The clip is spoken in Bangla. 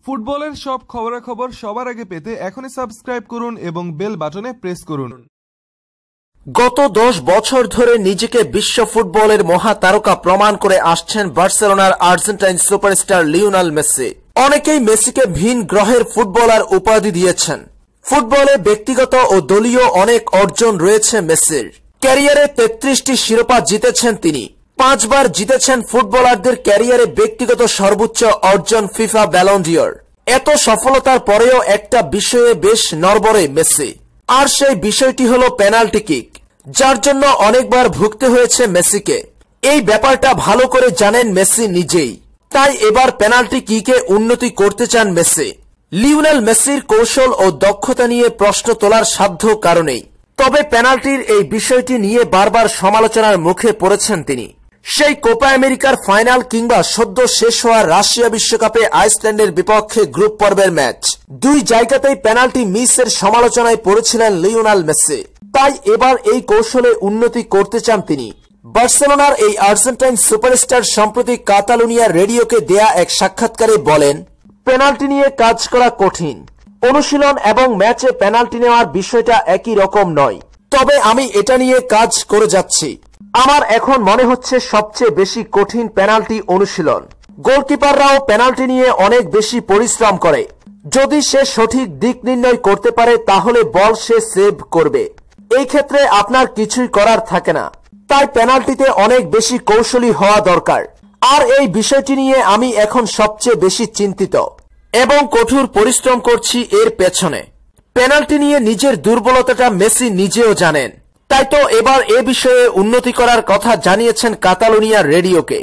ফুটবলের সব খবরাখবর সবার আগে পেতে এখনই সাবস্ক্রাইব করুন এবং বেল বাটনে প্রেস করুন। গত 10 বছর ধরে নিজেকে বিশ্ব ফুটবলের মহাতারকা প্রমাণ করে আসছেন বার্সেলোনার আর্জেন্টাইন সুপারস্টার লিওনেল মেসি। অনেকেই মেসিকে ভিন গ্রহের ফুটবলার উপাধি দিয়েছেন। ফুটবলে ব্যক্তিগত ও দলীয় অনেক অর্জন রয়েছে মেসির। ক্যারিয়ারে 33টি শিরোপা জিতেছেন তিনি। 5 বার জিতেছেন ফুটবলারদের ক্যারিয়ারে ব্যক্তিগত সর্বোচ্চ অর্জন ফিফা ব্যালন ডি'র। এত সফলতার পরেও একটা বিষয়ে বেশ নড়বড়ে মেসি, আর সেই বিষয়টি হলো পেনাল্টি কিক, যার জন্য অনেকবার ভুগতে হয়েছে মেসিকে। এই ব্যাপারটা ভালো করে জানেন মেসি নিজেই, তাই এবার পেনাল্টি কিকে উন্নতি করতে চান মেসি। লিওনেল মেসির কৌশল ও দক্ষতা নিয়ে প্রশ্ন তোলার সাধ্য কারণেই, তবে পেনাল্টির এই বিষয়টি নিয়ে বারবার সমালোচনার মুখে পড়েছেন তিনি। সেই কোপা আমেরিকার ফাইনাল কিংবা সদ্য শেষ হওয়া রাশিয়া বিশ্বকাপে আইসল্যান্ডের বিপক্ষে গ্রুপ পর্বের ম্যাচ, দুই জায়গাতেই পেনাল্টি মিসের সমালোচনায় পড়েছিলেন লিওনেল মেসি। তাই এবার এই কৌশলে উন্নতি করতে চান তিনি। বার্সেলোনার এই আর্জেন্টাইন সুপারস্টার সম্প্রতি কাতালুনিয়া রেডিওকে দেয়া এক সাক্ষাৎকারে বলেন, পেনাল্টি নিয়ে কাজ করা কঠিন। অনুশীলন এবং ম্যাচে পেনাল্টি নেওয়ার বিষয়টা একই রকম নয়, তবে আমি এটা নিয়ে কাজ করে যাচ্ছি। আমার এখন মনে হচ্ছে সবচেয়ে বেশি কঠিন পেনাল্টি অনুশীলন। গোলকিপাররাও পেনাল্টি নিয়ে অনেক বেশি পরিশ্রম করে। যদি সে সঠিক দিক নির্ণয় করতে পারে তাহলে বল সে সেভ করবে। এই ক্ষেত্রে আপনার কিছুই করার থাকে না। তাই পেনাল্টিতে অনেক বেশি কৌশলী হওয়া দরকার। আর এই বিষয়টি নিয়ে আমি এখন সবচেয়ে বেশি চিন্তিত এবং কঠোর পরিশ্রম করছি এর পেছনে। পেনাল্টি নিয়ে নিজের দুর্বলতাটা মেসি নিজেও জানেন, তাই তো এবার এ বিষয়ে উন্নতি করার কথা জানিয়েছেন কাতালুনিয়া রেডিওকে।